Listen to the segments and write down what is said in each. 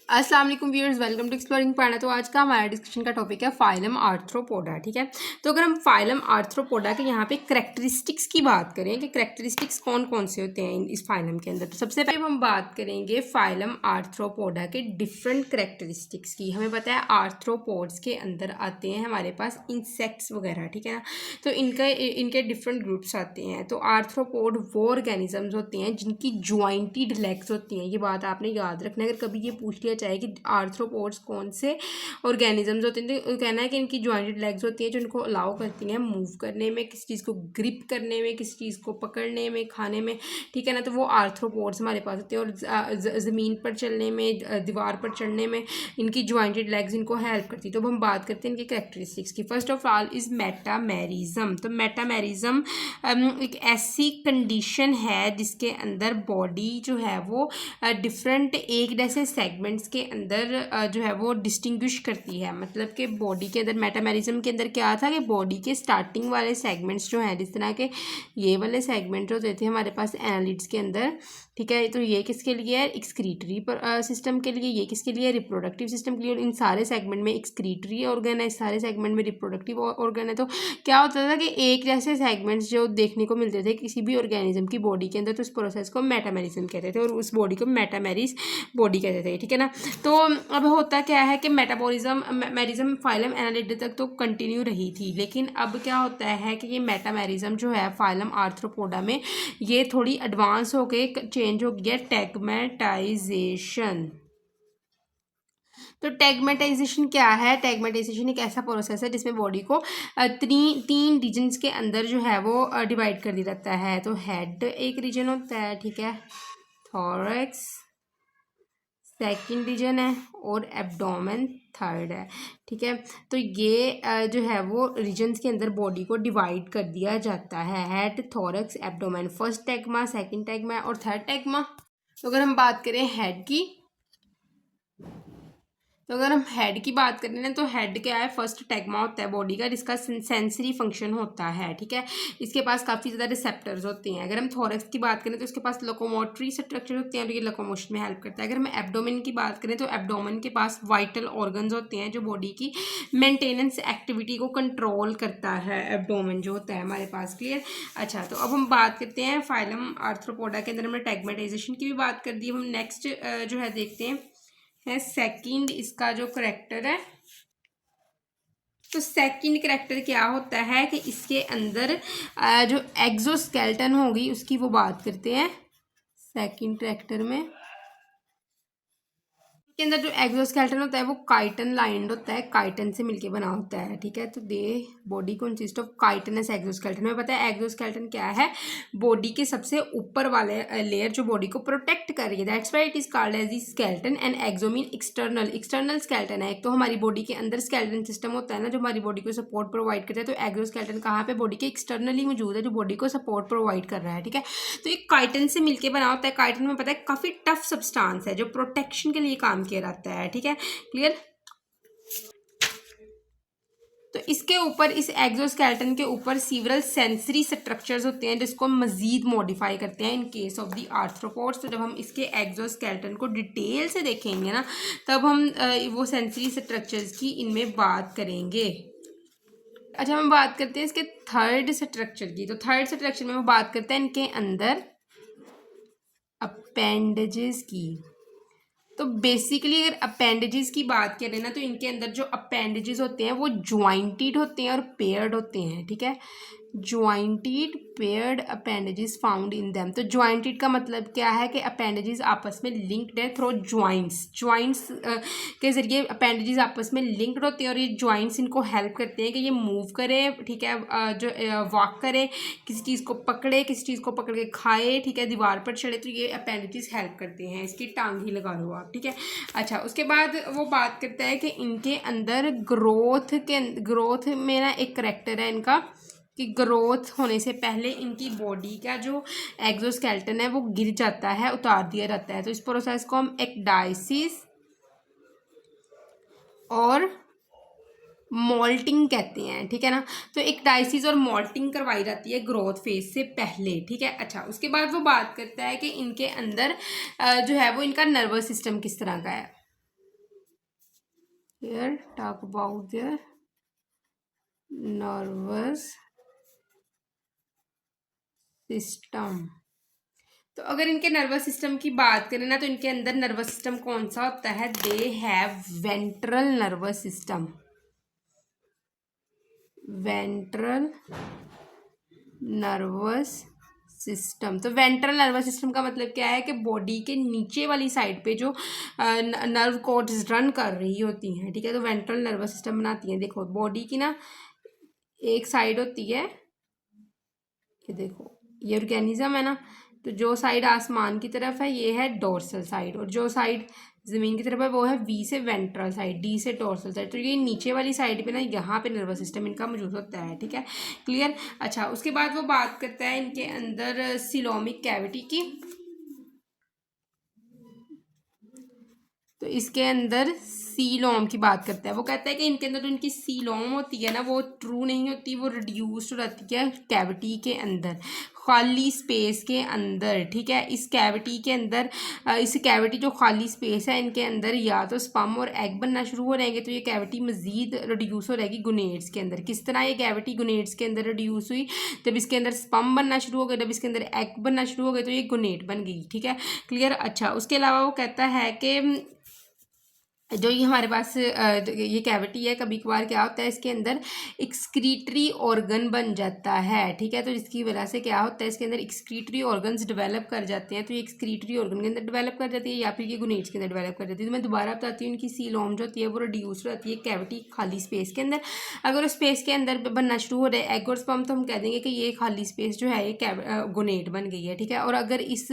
अस्सलाम वालेकुम viewers, welcome to exploring पाना। तो आज का हमारा डिस्कशन का टॉपिक है फाइलम आर्थ्रोपोडा। ठीक है, तो अगर हम फाइलम आर्थ्रोपोडा के यहाँ पे करैक्टरिस्टिक्स की बात करें कि करैक्टरिस्टिक्स कौन कौन से होते हैं इस फाइलम के अंदर, तो सबसे पहले हम बात करेंगे फाइलम आर्थ्रोपोडा के डिफरेंट करैक्टरिस्टिक्स की। हमें पता है आर्थ्रोपोड्स के अंदर आते हैं हमारे पास इंसेक्ट्स वगैरह, ठीक है ना। तो इनके डिफरेंट ग्रुप्स आते हैं। तो आर्थ्रोपोड वो ऑर्गेनिजम्स होते हैं जिनकी ज्वाइंटेड लेग्स होती हैं। ये बात आपने याद रखना है, अगर कभी ये पूछ लिया चाहे कि आर्थ्रोपोड्स कौन से ऑर्गेनिजम्स होते हैं, तो कहना है कि इनकी जॉइंटेड लेग्स होती हैं जो इनको अलाउ करती हैं मूव करने में, किसी चीज़ को ग्रिप करने में, किसी चीज़ को पकड़ने में, खाने में, ठीक है ना। तो वो आर्थ्रोपोड्स हमारे पास होते हैं और ज़मीन पर चलने में, दीवार पर चढ़ने में इनकी जॉइंटेड लेग्स इनको हेल्प करती है। तो अब हम बात करते हैं इनकी कैरेक्टरिस्टिक्स की। First of all is metamerism. तो मेटामेरिज्म एक ऐसी कंडीशन है जिसके अंदर बॉडी जो है वो डिफरेंट एक जैसे सेगमेंट्स के अंदर जो है वो डिस्टिंग्विश करती है। मतलब कि बॉडी के अंदर मेटामेरिज्म के अंदर क्या था कि बॉडी के स्टार्टिंग वाले सेगमेंट्स जो हैं, जिस तरह के ये वाले सेगमेंट होते थे हमारे पास एनालिड्स के अंदर, ठीक है। तो ये किसके लिए है? एक्सक्रीटरी सिस्टम के लिए। ये किसके लिए? रिप्रोडक्टिव सिस्टम के लिए। और इन सारे सेगमेंट में एक्सक्रीटरी ऑर्गन है, इस सारे सेगमेंट में रिप्रोडक्टिव ऑर्गन है। तो क्या होता था कि एक जैसे सेगमेंट्स जो देखने को मिलते थे किसी भी ऑर्गेनिज्म की बॉडी के अंदर, तो उस प्रोसेस को मेटामेरिज्म कहते थे और उस बॉडी को मेटामेरिस बॉडी कहते थे, ठीक है ना। तो अब होता क्या है कि मेटामेरिज्म फाइलम एनालिड तक तो कंटिन्यू रही थी, लेकिन अब क्या होता है कि ये मेटामेरिज्म जो है फाइलम आर्थ्रोपोडा में ये थोड़ी एडवांस होके चेंज हो गया टैगमेटाइजेशन। तो टैगमेटाइजेशन क्या है? टैगमेटाइजेशन एक ऐसा प्रोसेस है जिसमें बॉडी को तीन रीजन्स के अंदर जो है वो डिवाइड कर दिया जाता है। तो हेड एक रीजन होता है, ठीक है, थॉरैक्स सेकंड रीजन है और एब्डोमेन थर्ड है, ठीक है। तो ये जो है वो रीजन्स के अंदर बॉडी को डिवाइड कर दिया जाता है। Head, thorax, abdomen, first टैग्मा, second टैग्मा और थर्ड टैग्मा। तो अगर हम बात करें हेड की, तो अगर हम हेड की बात करें ना, तो हेड क्या है? फर्स्ट टैग्मा होता है बॉडी का जिसका सेंसरी फंक्शन होता है, ठीक है। इसके पास काफ़ी ज़्यादा रिसेप्टर्स होते हैं। अगर हम थॉरैक्स की बात करें तो इसके पास लोकोमोटरी स्ट्रक्चर होते हैं और ये लोकोमोशन में हेल्प करता है। अगर हम एब्डोमेन की बात करें तो एब्डोमेन के पास वाइटल ऑर्गन्स होते हैं जो बॉडी की मेंटेनेंस एक्टिविटी को कंट्रोल करता है। एब्डोमेन जो होता है हमारे पास, क्लियर। अच्छा, तो अब हम बात करते हैं फाइलम आर्थ्रोपोडा के अंदर हमने टैगमेटाइजेशन की भी बात कर दी। हम नेक्स्ट जो है देखते हैं सेकंड इसका जो करैक्टर है। तो सेकंड करैक्टर क्या होता है कि इसके अंदर जो एक्सोस्केलेटन होगी उसकी वो बात करते हैं सेकंड करैक्टर में। के अंदर जो एक्सोस्केलेटन होता है वो काइटन लाइंड होता है, काइटन से मिलके बना होता है, ठीक है। तो they body consist of chitinous exoskeleton. हमें पता है एक्सोस्केलेटन क्या है? बॉडी के सबसे ऊपर वाले लेयर जो बॉडी को प्रोटेक्ट कर रही है, that's why it is called as the skeleton. And exo mean external skeleton है। एक तो हमारी बॉडी के अंदर स्केलेटन सिस्टम होता है ना जो हमारी बॉडी को सपोर्ट प्रोवाइड करता है। तो एक्सोस्केलेटन कहाँ पे? बॉडी के एक्सटर्नली मौजूद है जो बॉडी को सपोर्ट प्रोवाइड कर रहा है, ठीक है। तो एक काइटन से मिलके बना होता है। काइटन में पता है काफी टफ सब्सटेंस है जो प्रोटेक्शन के लिए काम किया जाता है, ठीक है, क्लियर। तो इसके ऊपर, इस एक्सोस्केलेटन के ऊपर सीवरल सेंसरी स्ट्रक्चर्स होते हैं जिसको मजीद मॉडिफाई करते हैं in case of the arthropods. तो जब हम इसके एक्सोस्केलेटन को डिटेल से देखेंगे ना, तब हम वो सेंसरी स्ट्रक्चर्स की इनमें बात करेंगे। अच्छा, हम बात करते हैं इसके थर्ड स्ट्रक्चर की। तो थर्ड स्ट्रक्चर में हम बात करते हैं इनके अंदर अपेंडेजेस की। तो बेसिकली अगर अपेंडेजेस की बात करें ना, तो इनके अंदर जो अपेंडेजेस होते हैं वो ज्वाइंटेड होते हैं और पेयर्ड होते हैं, ठीक है। Jointed paired appendages found in them. तो ज्वाइंटेड का मतलब क्या है कि अपेंडेजेस आपस में लिंक्ड है थ्रू ज्वाइंट्स के जरिए अपेंडेजेस आपस में लिंक्ड होते हैं और ये ज्वाइंट्स इनको हेल्प करते हैं कि ये मूव करे, ठीक है, जो वॉक करे, किसी चीज़ को पकड़े, किसी चीज़ को पकड़ के खाए, ठीक है, दीवार पर चढ़े। तो ये अपेंडेजेस हेल्प करते हैं। इसकी टांग ही लगा लो आप, ठीक है। अच्छा, उसके बाद वो बात करता है कि इनके अंदर ग्रोथ में ना एक करैक्टर है इनका कि ग्रोथ होने से पहले इनकी बॉडी का जो एक्सोस्केलेटन है वो गिर जाता है, उतार दिया जाता है। तो इस प्रोसेस को हम एक्डाइसिस और मॉल्टिंग कहते हैं, ठीक है ना। तो एक्डाइसिस और मॉल्टिंग करवाई जाती है ग्रोथ फेज से पहले, ठीक है। अच्छा, उसके बाद वो बात करता है कि इनके अंदर जो है वो इनका नर्वस सिस्टम किस तरह का है। Here talk about their nervous system. तो अगर इनके नर्वस सिस्टम की बात करें ना, तो इनके अंदर नर्वस सिस्टम कौन सा होता है? They have ventral nervous system. Ventral nervous system. तो वेंट्रल नर्वस सिस्टम का मतलब क्या है? कि बॉडी के नीचे वाली साइड पे जो नर्व कॉर्ड्स रन कर रही होती हैं, ठीक है, तो वेंट्रल नर्वस सिस्टम बनाती हैं। देखो बॉडी की ना एक साइड होती है, ये देखो ये ऑर्गेनिज्म है ना, तो जो साइड आसमान की तरफ है ये है डोर्सल साइड, और जो साइड जमीन की तरफ है वो है वी से वेंट्रल साइड, डी से डोर्सल साइड। तो ये नीचे वाली साइड पे ना यहाँ पे नर्वस सिस्टम इनका मौजूद होता है, ठीक है, क्लियर। अच्छा, उसके बाद वो बात करता है इनके अंदर सिलोमिक कैविटी की। तो इसके अंदर सीलोम की बात करता है। वो कहता है कि इनके अंदर जो इनकी सीलोम होती है ना, वो ट्रू नहीं होती, वो रिड्यूस्ड रहती है कैविटी के अंदर, खाली स्पेस के अंदर, ठीक है। इस कैविटी के अंदर इस कैविटी जो खाली स्पेस है इनके अंदर या तो स्पर्म और एग बनना शुरू हो रहेंगे, तो ये कैविटी मजीद रिड्यूस हो रहेगी गुनेड्स के अंदर। किस तरह ये कैविटी गुनेड्स के अंदर रिड्यूस हुई? जब इसके अंदर स्पर्म बनना शुरू हो गया, जब इसके अंदर एग बनना शुरू हो गए, तो ये गुनेड बन गई, ठीक है, क्लियर। अच्छा, उसके अलावा वो कहता है कि जो ये हमारे पास ये कैविटी है, कभी कभार क्या होता है इसके अंदर एक्सक्रीटरी ऑर्गन बन जाता है, ठीक है। तो जिसकी वजह से क्या होता है इसके अंदर एक्सक्रीटरी ऑर्गन्स डेवलप कर जाते हैं। तो ये एक्सक्रीटरी ऑर्गन के अंदर डेवलप कर जाती है या फिर ये गुनेड्स के अंदर डेवलप कर जाती है। तो मैं दोबारा बताती हूँ, इनकी सीलोम जो होती है वो रिड्यूस रहती है कैविटी खाली स्पेस के अंदर। अगर उस स्पेस के अंदर बनना शुरू हो रहा है एग और स्पर्म, तो हम कह देंगे कि ये खाली स्पेस जो है ये गुनेड बन गई है, ठीक है। और अगर इस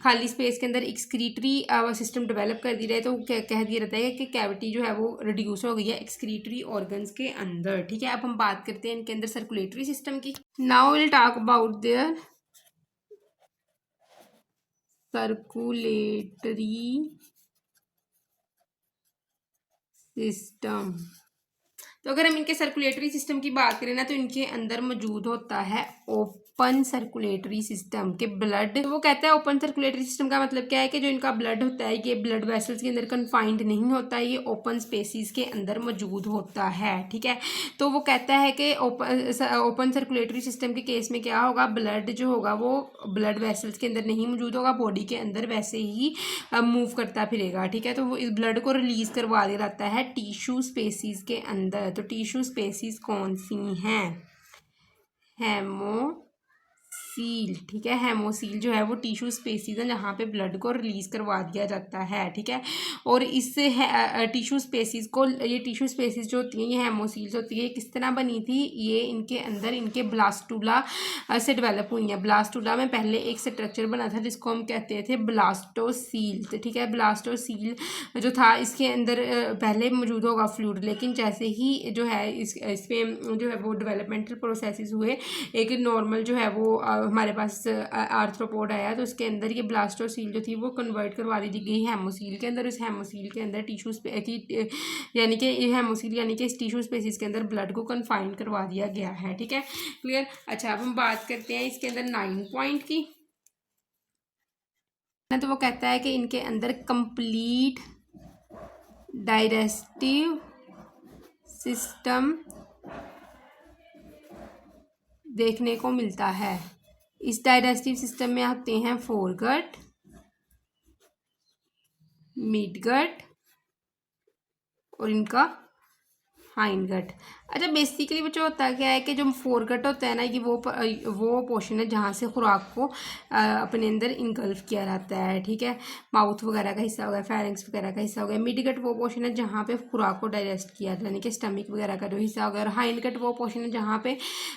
खाली स्पेस के अंदर एक्सक्रीटरी सिस्टम डेवलप कर दी रहे तो कह दिया रहता है कि कैविटी जो है वो रिड्यूस हो गई है एक्सक्रीटरी ऑर्गन्स के अंदर, ठीक है। अब हम बात करते हैं इनके अंदर सर्कुलेटरी सिस्टम की। Now will talk about their circulatory system. तो अगर हम इनके सर्कुलेटरी सिस्टम की बात करें ना, तो इनके अंदर मौजूद होता है ओपन सर्कुलेटरी सिस्टम के ब्लड। तो वो कहता है ओपन सर्कुलेटरी सिस्टम का मतलब क्या है कि जो इनका ब्लड होता है ये ब्लड वेसल्स के अंदर कन्फाइंड नहीं होता है, ये ओपन स्पेसिस के अंदर मौजूद होता है, ठीक है। तो वो कहता है कि ओपन सर्कुलेटरी सिस्टम के केस में क्या होगा, ब्लड जो होगा वो ब्लड वेसल्स के अंदर नहीं मौजूद होगा, बॉडी के अंदर वैसे ही मूव करता फिरेगा, ठीक है। तो वो इस ब्लड को रिलीज करवा दिया जाता है टिश्यू स्पेसिस के अंदर। तो टिश्यू स्पेसिस कौन सी हैं? हेमोसील, ठीक है, हेमोसील जो है वो टिश्यू स्पेसिस है जहाँ पे ब्लड को रिलीज करवा दिया जाता है, ठीक है। और इससे टिश्यू स्पेसिस को, ये टिश्यू स्पेसिस जो होती हैं ये हेमोसील्स होती है, किस तरह बनी थी? ये इनके अंदर इनके ब्लास्टुला से डेवलप हुई हैं। ब्लास्टुला में पहले एक स्ट्रक्चर बना था जिसको हम कहते थे ब्लास्टोसील, ठीक है। ब्लास्टोसील जो था इसके अंदर पहले मौजूद होगा फ्लूइड, लेकिन जैसे ही जो है इसमें जो है वो डेवलपमेंटल प्रोसेसेस हुए, एक नॉर्मल जो है वो हमारे पास आर्थ्रोपोड आया, तो उसके अंदर ये ब्लास्टोसील जो थी वो कन्वर्ट करवा दी गई हेमोसील के अंदर। इस हेमोसील के अंदर टिश्यू की यानी कि हेमोसील यानी कि इस टिश्यू स्पेसिस के अंदर ब्लड को कन्फाइन करवा दिया गया है, ठीक है, क्लियर। अच्छा, अब हम बात करते हैं इसके अंदर 9 पॉइंट की। तो वो कहता है कि इनके अंदर कंप्लीट डाइजेस्टिव सिस्टम देखने को मिलता है। इस डाइजेस्टिव सिस्टम में आते हैं फोरगट, मिडगट और इनका हाइंडगट। अच्छा, बेसिकली बच्चों होता क्या है कि जो फोरगट होता है ना, ये वो पोर्शन है जहाँ से खुराक को अपने अंदर इनगल्फ किया जाता है, ठीक है। माउथ वगैरह का हिस्सा हो गया, फेरिंक्स वगैरह का हिस्सा हो गया। मिडगट वो पोर्शन है जहाँ पे खुराक को डाइजेस्ट किया जाता है, यानी कि स्टमक वगैरह का जो हिस्सा हो गया। और हाइंडगट वो पोर्शन है जहाँ पे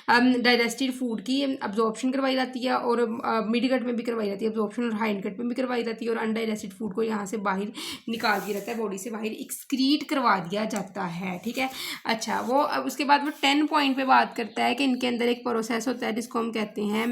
डाइजेस्टेड फूड की अब्जॉर्प्शन करवाई जाती है, और मिडगट में भी करवाई जाती है अब्जॉर्प्शन, और हाइंडगट में भी करवाई जाती है। और अनडाइजेस्टेड फूड को यहाँ से बाहर निकाल दिया जाता है, बॉडी से बाहर एक्सक्रीट करवा दिया जाता है, ठीक है। अच्छा, वो अब उसके बाद वो 10 पॉइंट पे बात करता है कि इनके अंदर एक प्रोसेस होता है जिसको हम कहते हैं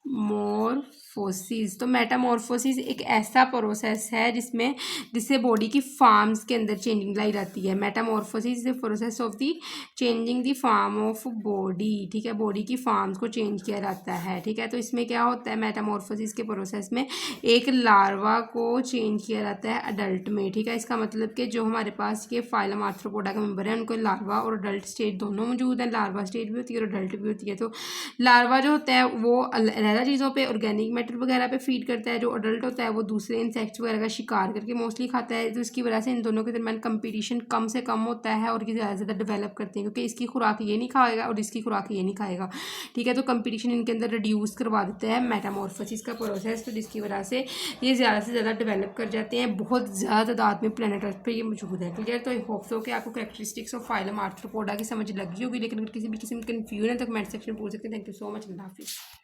मेटामॉर्फोसिस। तो मेटामॉर्फोसिस एक ऐसा प्रोसेस है जिससे बॉडी की फॉर्म्स के अंदर चेंजिंग लाई जाती है। Metamorphosis is the process of the changing the form of body, ठीक है, बॉडी की फॉर्म्स को चेंज किया जाता है, ठीक है। तो इसमें क्या होता है, मेटामॉर्फोसिस के प्रोसेस में एक लार्वा को चेंज किया जाता है अडल्ट में, ठीक है। इसका मतलब कि जो हमारे पास ये फाइलम आर्थ्रोपोडा के मेंबर है उनको लार्वा और अडल्ट स्टेज दोनों मौजूद है। लार्वा स्टेज भी होती है और अडल्ट भी होती है। तो लार्वा जो होता है वो अलग चीज़ों पे ऑर्गेनिक मैटर वगैरह पे फीड करता है, जो अडल्ट होता है वो दूसरे इंसेक्ट्स वगैरह का शिकार करके मोस्टली खाता है। तो इसकी वजह से इन दोनों के दरमियान कंपटीशन कम से कम होता है और ये ज़्यादा से ज़्यादा डेवलप करते हैं, क्योंकि इसकी खुराक ये नहीं खाएगा और इसकी खुराक ये नहीं खाएगा, ठीक है। तो कंपटीशन इनके अंदर रिड्यूस करवा देता है मेटामॉर्फोसिस का प्रोसेस, तो जिसकी वजह से ये ज़्यादा से ज़्यादा डेवलप कर जाते हैं। बहुत ज़्यादा तादाद में प्लेनेट अर्थ पर ये मौजूद है, क्लियर। तो आई होप सो कि आपको कैरेक्टरिस्टिक्स ऑफ फाइलम आर्थ्रोपोडा की समझ लगी होगी, लेकिन अगर किसी भी किस्म की कन्फ्यूजन है तो कमेंट सेक्शन में पूछ सकते हैं। थैंक यू सो मच, अल्लाह हाफिज़।